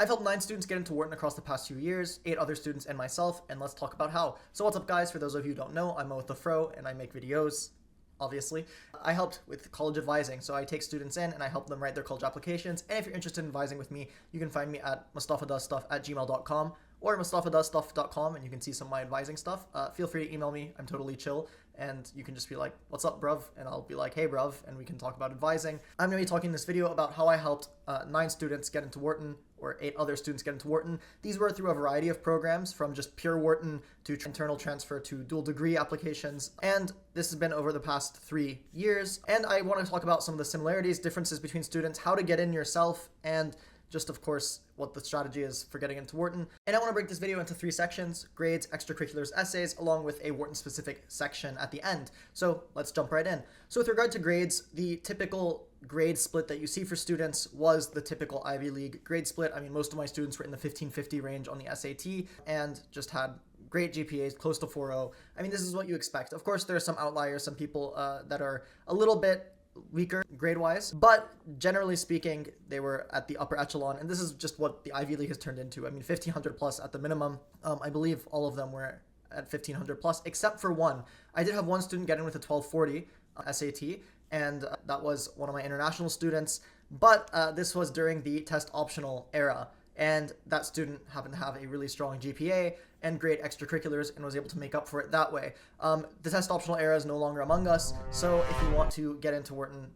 I've helped 9 students get into Wharton across the past 2 years, 8 other students and myself, and let's talk about how. So what's up guys, for those of you who don't know, I'm Mo with the Fro, and I make videos, obviously. I helped with college advising, so I take students in and I help them write their college applications, and if you're interested in advising with me, you can find me at mustaphadoesstuff@gmail.com or mustaphadoesstuff.com, and you can see some of my advising stuff. Feel free to email me, I'm totally chill, and you can just be like, what's up bruv, and I'll be like, hey bruv, and we can talk about advising. I'm going to be talking in this video about how I helped 9 students get into Wharton, or 8 other students get into Wharton. These were through a variety of programs, from just pure Wharton to internal transfer to dual degree applications, and this has been over the past 3 years. And I want to talk about some of the similarities, differences between students, how to get in yourself, and just, of course, what the strategy is for getting into Wharton. And I want to break this video into 3 sections: grades, extracurriculars, essays, along with a Wharton-specific section at the end. So let's jump right in. So with regard to grades, the typical grade split that you see for students was the typical Ivy League grade split. I mean, most of my students were in the 1550 range on the SAT and just had great GPAs, close to 4.0. I mean, this is what you expect. Of course, there are some outliers, some people that are a little bit weaker grade-wise, but generally speaking, they were at the upper echelon, and this is just what the Ivy League has turned into. I mean, 1500 plus at the minimum. I believe all of them were at 1500 plus, except for one. I did have one student get in with a 1240 SAT, and that was one of my international students, but this was during the test optional era, and that student happened to have a really strong GPA and great extracurriculars and was able to make up for it that way. The test optional era is no longer among us, so if you want to get into Wharton,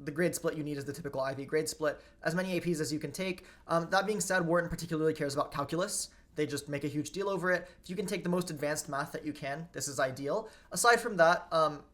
the grade split you need is the typical Ivy grade split, as many APs as you can take. That being said, Wharton particularly cares about calculus. They just make a huge deal over it. If you can take the most advanced math that you can, this is ideal. Aside from that,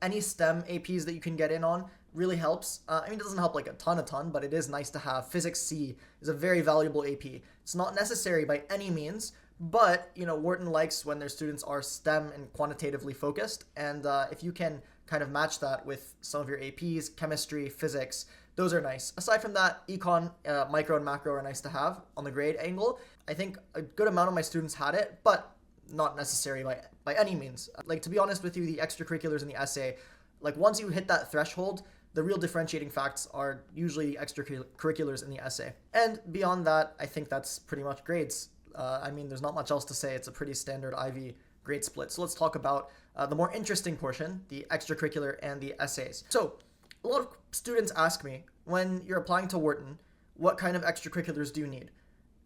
any STEM APs that you can get in on really helps. I mean, it doesn't help like a ton, but it is nice to have. Physics C is a very valuable AP. It's not necessary by any means, but, Wharton likes when their students are STEM and quantitatively focused, and if you can kind of match that with some of your APs, chemistry, physics, those are nice. Aside from that, econ, micro and macro are nice to have on the grade angle. I think a good amount of my students had it, but not necessary by any means. Like, to be honest with you, the extracurriculars and the essay, like once you hit that threshold, the real differentiating facts are usually extracurriculars in the essay. And beyond that, I think that's pretty much grades. I mean, there's not much else to say. It's a pretty standard Ivy grade split. So let's talk about the more interesting portion, the extracurricular and the essays. So a lot of students ask me, when you're applying to Wharton, what kind of extracurriculars do you need?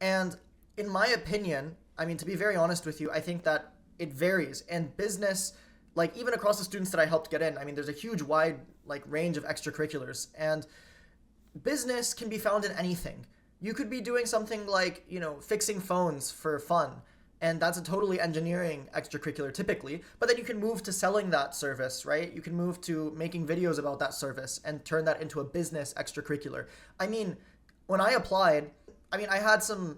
And in my opinion, I mean, to be very honest with you, I think that it varies. And business, like even across the students that I helped get in, I mean, there's a huge wide range of extracurriculars, and business can be found in anything. You could be doing something like, fixing phones for fun, and that's a totally engineering extracurricular typically, but then you can move to selling that service, right? You can move to making videos about that service and turn that into a business extracurricular. I mean, when I applied, I had some,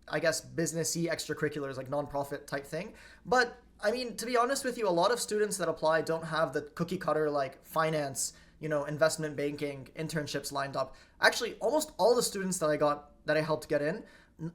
I guess, businessy extracurriculars, like nonprofit type thing, but to be honest with you, a lot of students that apply don't have the cookie cutter, finance, investment banking, internships lined up. Actually, almost all the students that I helped get in,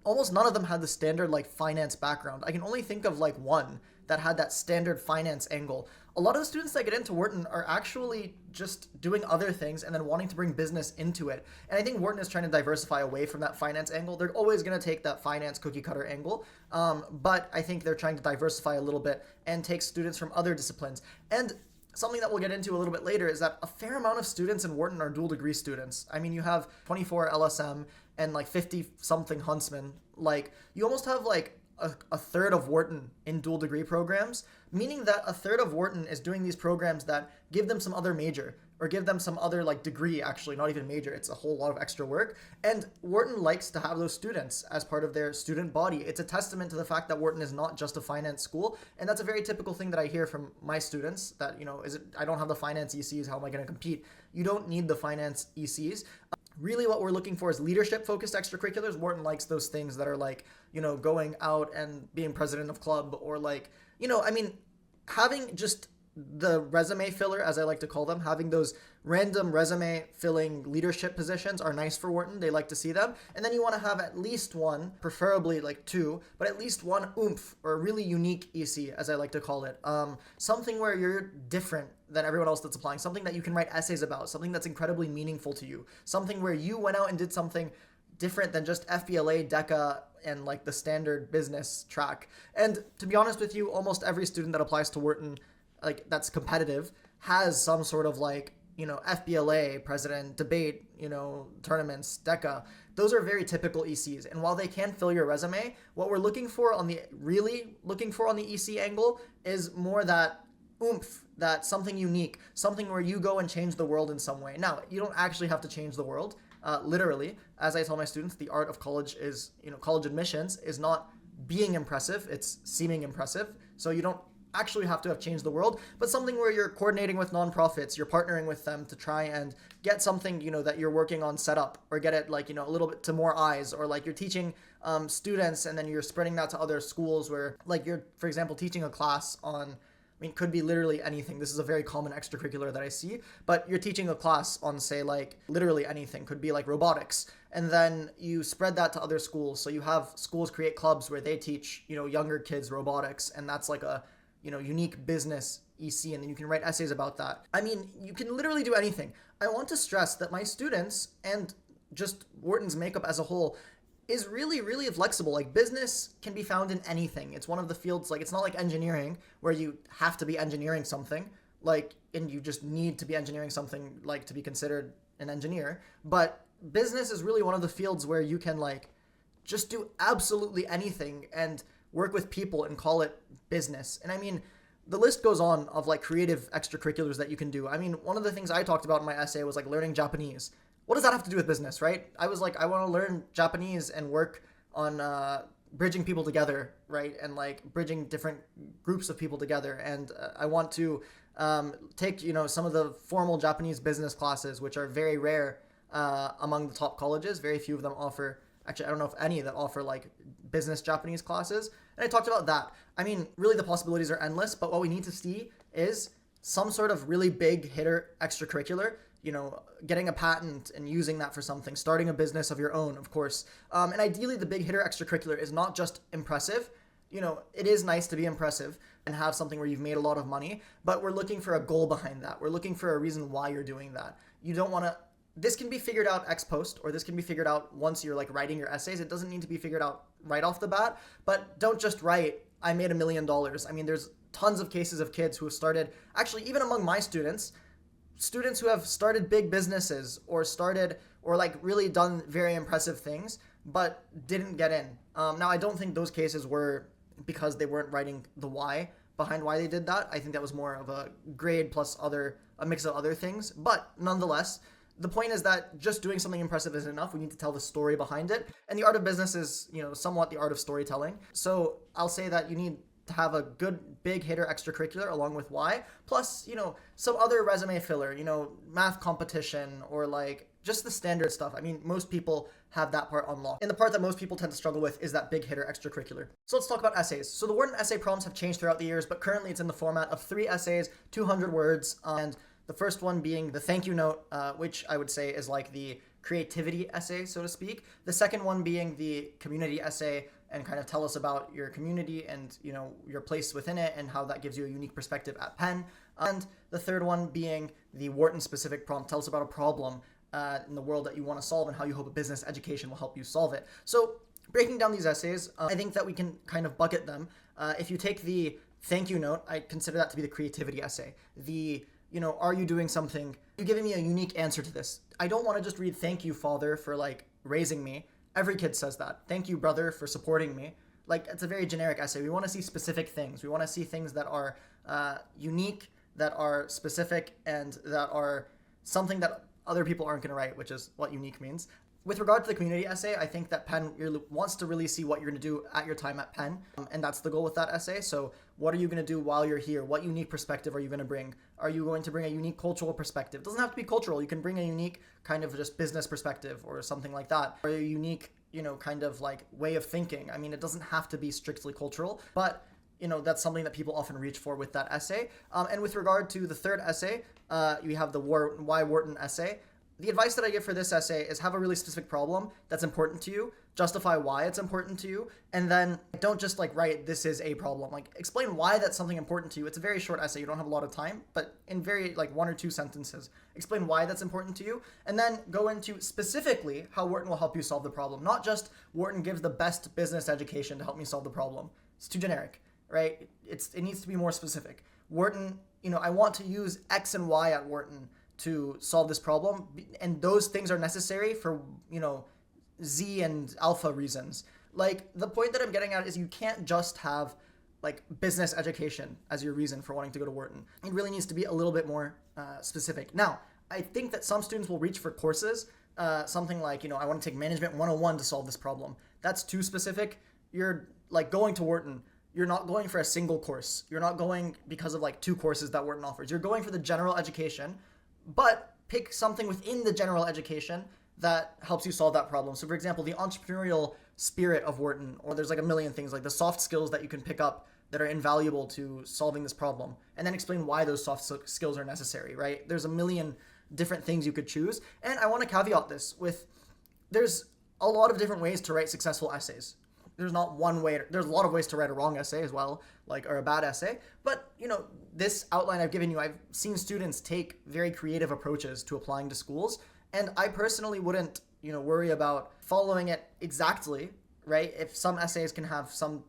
almost none of them had the standard, finance background. I can only think of, one that had that standard finance angle. A lot of the students that get into Wharton are actually just doing other things and then wanting to bring business into it. And I think Wharton is trying to diversify away from that finance angle. They're always going to take that finance cookie cutter angle, but I think they're trying to diversify a little bit and take students from other disciplines. And something that we'll get into a little bit later is that a fair amount of students in Wharton are dual degree students. I mean, you have 24 LSM and 50 something Huntsman. You almost have a third of Wharton in dual degree programs, meaning that a third of Wharton is doing these programs that give them some other major, or give them some other degree, actually, not even major. It's a whole lot of extra work. And Wharton likes to have those students as part of their student body. It's a testament to the fact that Wharton is not just a finance school. And that's a very typical thing that I hear from my students, that, I don't have the finance ECs, how am I going to compete? You don't need the finance ECs. Really what we're looking for is leadership-focused extracurriculars. Wharton likes those things that are going out and being president of club, or having just the resume filler, as I like to call them, having those random resume filling leadership positions are nice for Wharton. They like to see them. And then you want to have at least one, preferably 2, but at least one oomph, or a really unique EC, as I like to call it. Something where you're different than everyone else that's applying, something that you can write essays about, something that's incredibly meaningful to you, something where you went out and did something different than just FBLA, DECA, and like the standard business track. And to be honest with you, almost every student that applies to Wharton, like that's competitive, has some sort of like, FBLA, president, debate, tournaments, DECA. Those are very typical ECs. And while they can fill your resume, what we're looking for on the EC angle is more that oomph, that something unique, something where you go and change the world in some way. Now, you don't actually have to change the world. Literally, as I tell my students, the art of college is, college admissions is not being impressive, it's seeming impressive. So you don't actually have to have changed the world, but something where you're coordinating with nonprofits, you're partnering with them to try and get something, that you're working on set up, or get it like, a little bit to more eyes, or like you're teaching students and then you're spreading that to other schools where like you're, for example, teaching a class on, could be literally anything. This is a very common extracurricular that I see, but you're teaching a class on, say, like literally anything. Could be like robotics. And then you spread that to other schools. So you have schools create clubs where they teach, younger kids robotics. And that's like a, unique business EC. And then you can write essays about that. You can literally do anything. I want to stress that my students and just Wharton's makeup as a whole is really, really flexible. Like business can be found in anything. It's one of the fields, like it's not like engineering where you have to be engineering something, like, and you just need to be engineering something like to be considered an engineer. But business is really one of the fields where you can like just do absolutely anything and work with people and call it business. And the list goes on of like creative extracurriculars that you can do. One of the things I talked about in my essay was like learning Japanese. What does that have to do with business, right? I was like, I want to learn Japanese and work on bridging people together, right? And like bridging different groups of people together. And I want to take, some of the formal Japanese business classes, which are very rare among the top colleges. Very few of them offer, actually, I don't know if any that offer like business Japanese classes. And I talked about that. Really the possibilities are endless, but what we need to see is some sort of really big hitter extracurricular, getting a patent and using that for something, starting a business of your own, of course. And ideally, the big hitter extracurricular is not just impressive. It is nice to be impressive and have something where you've made a lot of money, but we're looking for a goal behind that. We're looking for a reason why you're doing that. You don't want to, this can be figured out ex post, or this can be figured out once you're like writing your essays. It doesn't need to be figured out right off the bat, but don't just write, I made $1 million. There's tons of cases of kids who have started, actually, even among my students who have started big businesses or like really done very impressive things, but didn't get in. Now, I don't think those cases were because they weren't writing the why behind why they did that. I think that was more of a grade plus a mix of other things. But nonetheless, the point is that just doing something impressive isn't enough. We need to tell the story behind it. And the art of business is, somewhat the art of storytelling. So I'll say that you need to have a good big hitter extracurricular along with why, plus, some other resume filler, math competition or like just the standard stuff. Most people have that part unlocked. And the part that most people tend to struggle with is that big hitter extracurricular. So let's talk about essays. So the Wharton essay prompts have changed throughout the years, but currently it's in the format of 3 essays, 200 words, and the first one being the thank you note, which I would say is like the creativity essay, so to speak. The second one being the community essay, and kind of tell us about your community and, your place within it and how that gives you a unique perspective at Penn. And the third one being the Wharton specific prompt. Tell us about a problem in the world that you want to solve and how you hope a business education will help you solve it. So breaking down these essays, I think that we can kind of bucket them. If you take the thank you note, I consider that to be the creativity essay. Are you doing something? You're giving me a unique answer to this. I don't want to just read thank you, father, for like raising me. Every kid says that. Thank you, brother, for supporting me. Like, it's a very generic essay. We want to see specific things. We want to see things that are unique, that are specific, and that are something that other people aren't going to write, which is what unique means. With regard to the community essay, I think that Penn wants to really see what you're going to do at your time at Penn, and that's the goal with that essay. So what are you going to do while you're here? What unique perspective are you going to bring? Are you going to bring a unique cultural perspective? It doesn't have to be cultural. You can bring a unique kind of just business perspective or something like that, or a unique, kind of like way of thinking. It doesn't have to be strictly cultural, but that's something that people often reach for with that essay. And with regard to the third essay, you have the why Wharton essay. the advice that I give for this essay is have a really specific problem that's important to you, justify why it's important to you, and then don't just like write this is a problem. Like explain why that's something important to you. It's a very short essay, you don't have a lot of time, but in very like 1 or 2 sentences, explain why that's important to you, and then go into specifically how Wharton will help you solve the problem. Not just Wharton gives the best business education to help me solve the problem. It's too generic, right? It needs to be more specific. Wharton, I want to use X and Y at Wharton to solve this problem, and those things are necessary for Z and alpha reasons. Like the point that I'm getting at is you can't just have like business education as your reason for wanting to go to Wharton. It really needs to be a little bit more specific. Now, I think that some students will reach for courses, something like I want to take management 101 to solve this problem. That's too specific. You're like going to Wharton. You're not going for a single course. You're not going because of like 2 courses that Wharton offers. You're going for the general education, but pick something within the general education that helps you solve that problem. So for example, the entrepreneurial spirit of Wharton, or there's like a million things, like the soft skills that you can pick up that are invaluable to solving this problem, and then explain why those soft skills are necessary, right? There's a million different things you could choose. And I want to caveat this with, there's a lot of different ways to write successful essays. There's not one way. There's a lot of ways to write a wrong essay as well, or a bad essay. But, this outline I've given you, I've seen students take very creative approaches to applying to schools. And I personally wouldn't, worry about following it exactly, right? If some essays can have some,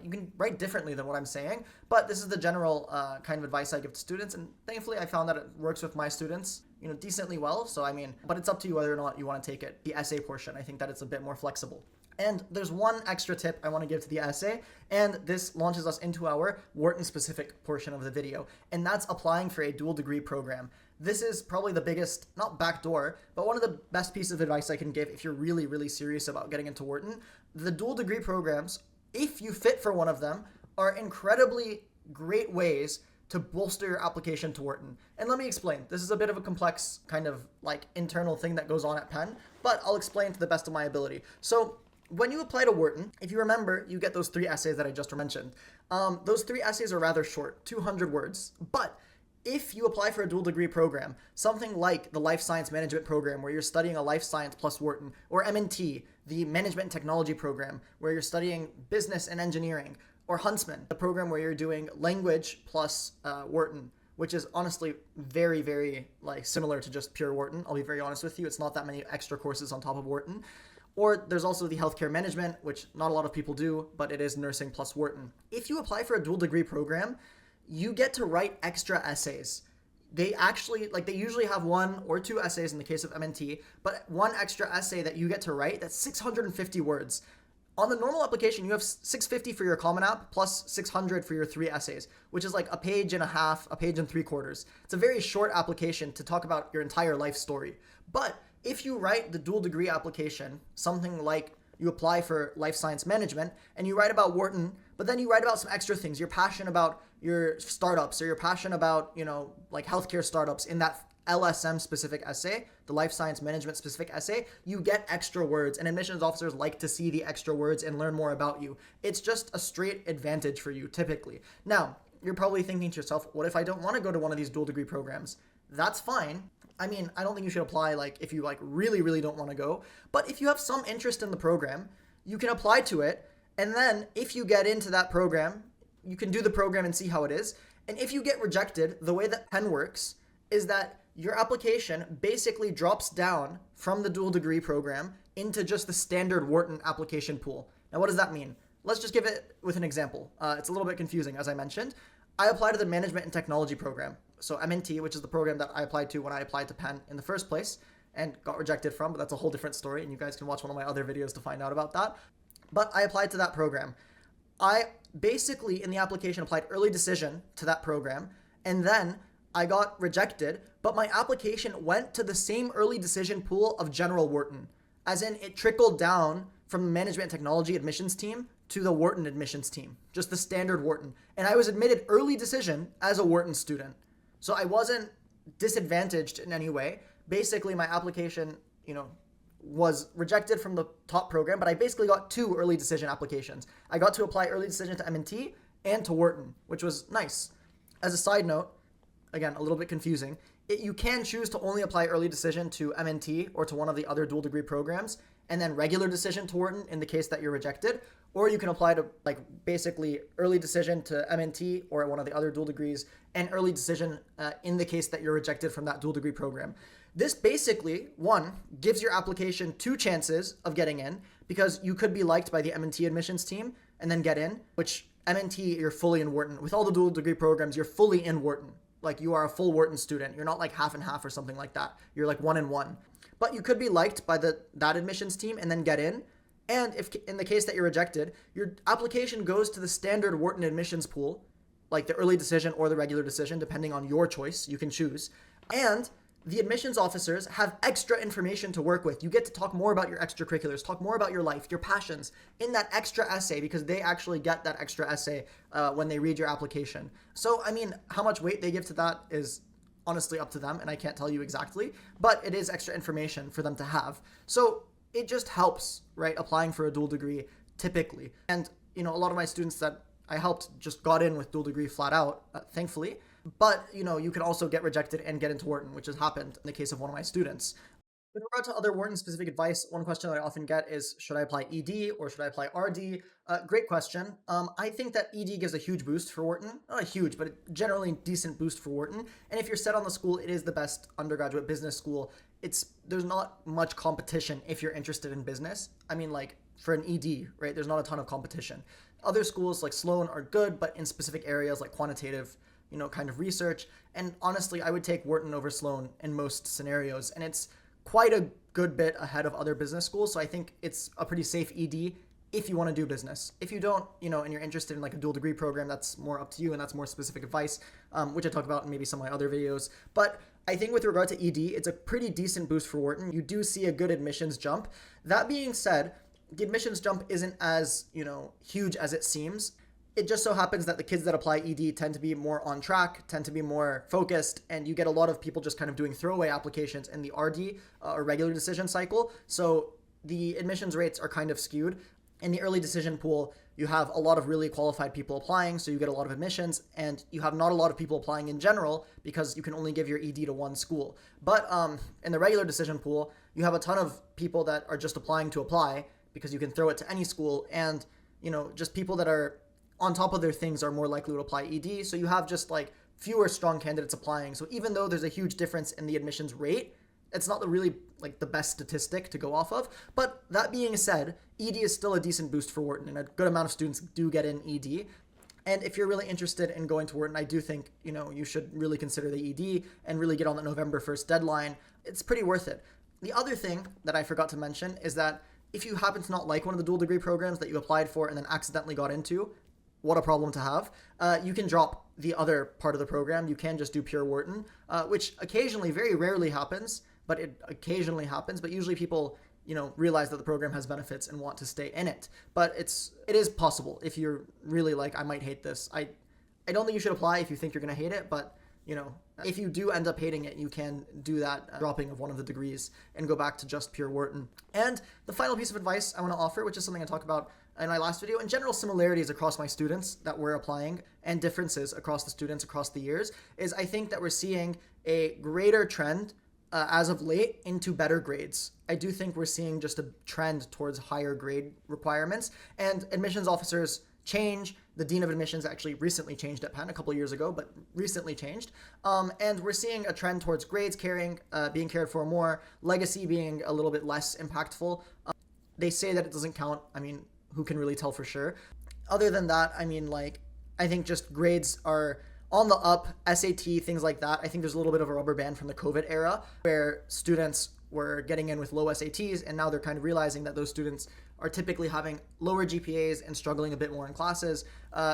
you can write differently than what I'm saying. But this is the general kind of advice I give to students. And thankfully, I found that it works with my students, decently well. So, but it's up to you whether or not you want to take it. The essay portion, I think that it's a bit more flexible. And there's one extra tip I want to give to the essay, and this launches us into our Wharton-specific portion of the video, and that's applying for a dual degree program. This is probably the biggest, not backdoor, but one of the best pieces of advice I can give if you're really, really serious about getting into Wharton. The dual degree programs, if you fit for one of them, are incredibly great ways to bolster your application to Wharton. And let me explain. This is a bit of a complex kind of internal thing that goes on at Penn, but I'll explain to the best of my ability. So, when you apply to Wharton, if you remember, you get those 3 essays that I just mentioned. Those 3 essays are rather short, 200 words. But if you apply for a dual degree program, something like the Life Science Management program, where you're studying a life science plus Wharton, or M&T, the Management and Technology program, where you're studying business and engineering, or Huntsman, the program where you're doing language plus Wharton, which is honestly very, very similar to just pure Wharton. I'll be very honest with you. It's not that many extra courses on top of Wharton. Or there's also the healthcare management, which not a lot of people do, but it is nursing plus Wharton. If you apply for a dual degree program, you get to write extra essays. They actually, they usually have 1 or 2 essays in the case of M&T, but one extra essay that you get to write, that's 650 words. On the normal application, you have 650 for your Common App plus 600 for your 3 essays, which is like a page and a half, a page and 3/4. It's a very short application to talk about your entire life story. But if you write the dual degree application, something like you apply for life science management and you write about Wharton, but then you write about some extra things. You're passionate about your startups, or you're passionate about, healthcare startups in that LSM specific essay, the life science management specific essay, you get extra words, and admissions officers like to see the extra words and learn more about you. It's just a straight advantage for you typically. Now, you're probably thinking to yourself, what if I don't want to go to one of these dual degree programs? That's fine. I don't think you should apply if you really, really don't want to go. But if you have some interest in the program, you can apply to it. And then if you get into that program, you can do the program and see how it is. And if you get rejected, the way that Penn works is that your application basically drops down from the dual degree program into just the standard Wharton application pool. Now, what does that mean? Let's just give it with an example. It's a little bit confusing, as I mentioned. I applied to the Management and Technology program. So M&T, which is the program that I applied to when I applied to Penn in the first place and got rejected from, but that's a whole different story, and you guys can watch one of my other videos to find out about that. But I applied to that program. I basically, in the application, applied early decision to that program, and then I got rejected, but my application went to the same early decision pool of General Wharton, as in it trickled down from the Management and Technology admissions team to the Wharton admissions team, just the standard Wharton. And I was admitted early decision as a Wharton student. So I wasn't disadvantaged in any way. Basically, my application, was rejected from the top program, but I basically got 2 early decision applications. I got to apply early decision to M&T and to Wharton, which was nice. As a side note, again, a little bit confusing, You can choose to only apply early decision to MNT or to one of the other dual degree programs, and then regular decision to Wharton in the case that you're rejected. Or you can apply to like basically early decision to MNT or one of the other dual degrees, and early decision in the case that you're rejected from that dual degree program. This basically, one, gives your application two chances of getting in, because you could be liked by the MNT admissions team and then get in, which MNT, you're fully in Wharton. With all the dual degree programs, you're fully in Wharton. Like, you are a full Wharton student. You're not like half and half or something like that. You're like 1 and 1. But you could be liked by that admissions team and then get in. And if in the case that you're rejected, your application goes to the standard Wharton admissions pool, like the early decision or the regular decision, depending on your choice. You can choose. And the admissions officers have extra information to work with. You get to talk more about your extracurriculars, talk more about your life, your passions in that extra essay, because they actually get that extra essay when they read your application. So, I mean, how much weight they give to that is honestly up to them, and I can't tell you exactly, but it is extra information for them to have. So it just helps, right, applying for a dual degree typically. And, you know, a lot of my students that I helped just got in with dual degree flat out, thankfully. But, you know, you can also get rejected and get into Wharton, which has happened in the case of one of my students. With regard to other Wharton-specific advice, one question that I often get is, should I apply ED or should I apply RD? Great question. I think that ED gives a huge boost for Wharton. Not a huge, but a generally decent boost for Wharton. And if you're set on the school, it is the best undergraduate business school. There's not much competition if you're interested in business. I mean, like, for an ED, right, there's not a ton of competition. Other schools like Sloan are good, but in specific areas like quantitative, you know, kind of research. And honestly, I would take Wharton over Sloan in most scenarios. And it's quite a good bit ahead of other business schools. So I think it's a pretty safe ED if you want to do business. If you don't, you know, and you're interested in like a dual degree program, that's more up to you, and that's more specific advice, which I talk about in maybe some of my other videos. But I think with regard to ED, it's a pretty decent boost for Wharton. You do see a good admissions jump. That being said, the admissions jump isn't as, you know, huge as it seems. It just so happens that the kids that apply ED tend to be more on track, tend to be more focused, and you get a lot of people just kind of doing throwaway applications in the RD or regular decision cycle. So the admissions rates are kind of skewed. In the early decision pool, you have a lot of really qualified people applying, so you get a lot of admissions, and you have not a lot of people applying in general because you can only give your ED to one school. But in the regular decision pool, you have a ton of people that are just applying to apply because you can throw it to any school, and, you know, just people that are on top of their things are more likely to apply ED. So you have just like fewer strong candidates applying. So even though there's a huge difference in the admissions rate, it's not really like the best statistic to go off of. But that being said, ED is still a decent boost for Wharton, and a good amount of students do get in ED. And if you're really interested in going to Wharton, I do think, you know, you should really consider the ED and really get on the November 1st deadline. It's pretty worth it. The other thing that I forgot to mention is that if you happen to not like one of the dual degree programs that you applied for and then accidentally got into, what a problem to have. You can drop the other part of the program. You can just do pure Wharton, which occasionally, very rarely happens, but it occasionally happens. But usually people, you know, realize that the program has benefits and want to stay in it. But it is possible if you're really like, I might hate this. I don't think you should apply if you think you're going to hate it, but, you know, if you do end up hating it, you can do that dropping of one of the degrees and go back to just pure Wharton. And the final piece of advice I want to offer, which is something I talk about in my last video, in general similarities across my students that were applying and differences across the students across the years, is I think that we're seeing a greater trend as of late into better grades. I do think we're seeing just a trend towards higher grade requirements, and admissions officers change. The dean of admissions actually recently changed at Penn a couple years ago, but recently changed. And we're seeing a trend towards grades being cared for more, legacy being a little bit less impactful. They say that it doesn't count. I mean, who can really tell for sure? Other than that, I mean, like, I think just grades are on the up, SAT, things like that. I think there's a little bit of a rubber band from the COVID era where students were getting in with low SATs, and now they're kind of realizing that those students are typically having lower GPAs and struggling a bit more in classes.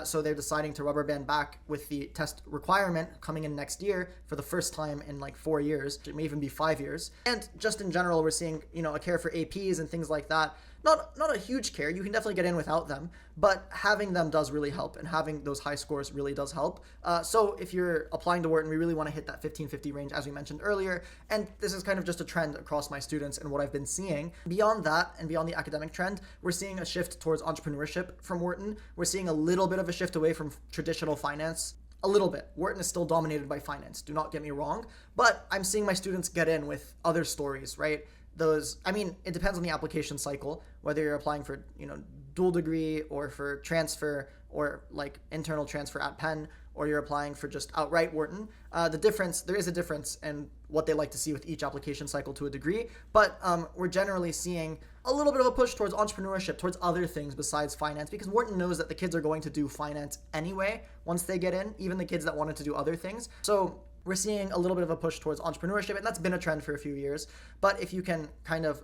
So they're deciding to rubber band back with the test requirement coming in next year for the first time in like 4 years. It may even be 5 years. And just in general, we're seeing, you know, a care for APs and things like that. Not a huge care. You can definitely get in without them, but having them does really help, and having those high scores really does help. So if you're applying to Wharton, we really want to hit that 1550 range, as we mentioned earlier. And this is kind of just a trend across my students and what I've been seeing. Beyond that, and beyond the academic trend, we're seeing a shift towards entrepreneurship from Wharton. We're seeing a little bit of a shift away from traditional finance. a little bit. Wharton is still dominated by finance, do not get me wrong, but I'm seeing my students get in with other stories, right? It depends on the application cycle, whether you're applying for, dual degree or for transfer or like internal transfer at Penn, or you're applying for just outright Wharton. There is a difference in what they like to see with each application cycle to a degree, but we're generally seeing a little bit of a push towards entrepreneurship, towards other things besides finance, because Wharton knows that the kids are going to do finance anyway once they get in, even the kids that wanted to do other things. So we're seeing a little bit of a push towards entrepreneurship, and that's been a trend for a few years. But if you can kind of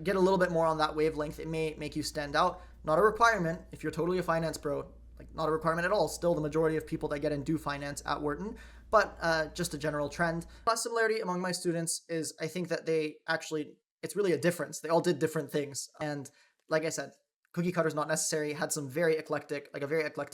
get a little bit more on that wavelength, it may make you stand out. Not a requirement. If you're totally a finance bro, like not a requirement at all. Still, the majority of people that get in do finance at Wharton, but just a general trend. Last similarity among my students is I think that it's really a difference. They all did different things. And like I said, cookie cutter is not necessary. Had some a very eclectic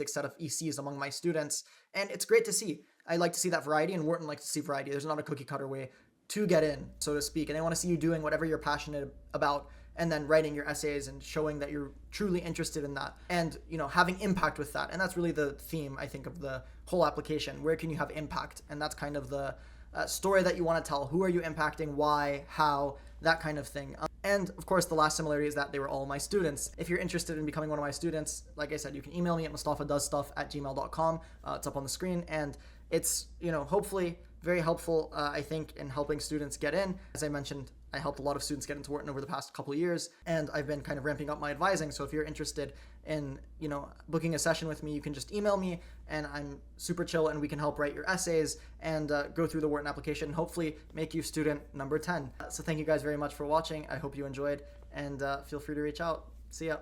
set of ECs among my students. And it's great to see. I like to see that variety, and Wharton likes to see variety. There's not a cookie cutter way to get in, so to speak. And they want to see you doing whatever you're passionate about, and then writing your essays and showing that you're truly interested in that, and having impact with that. And that's really the theme, I think, of the whole application. Where can you have impact? And that's kind of the story that you want to tell. Who are you impacting? Why? How? That kind of thing. And of course, the last similarity is that they were all my students. If you're interested in becoming one of my students, like I said, you can email me at mustafadoesstuff@gmail.com. It's up on the screen, and it's hopefully very helpful, I think, in helping students get in. As I mentioned, I helped a lot of students get into Wharton over the past couple of years, and I've been kind of ramping up my advising. So if you're interested in, booking a session with me, you can just email me, and I'm super chill, and we can help write your essays and go through the Wharton application and hopefully make you student number 10. So thank you guys very much for watching. I hope you enjoyed, and feel free to reach out. See ya.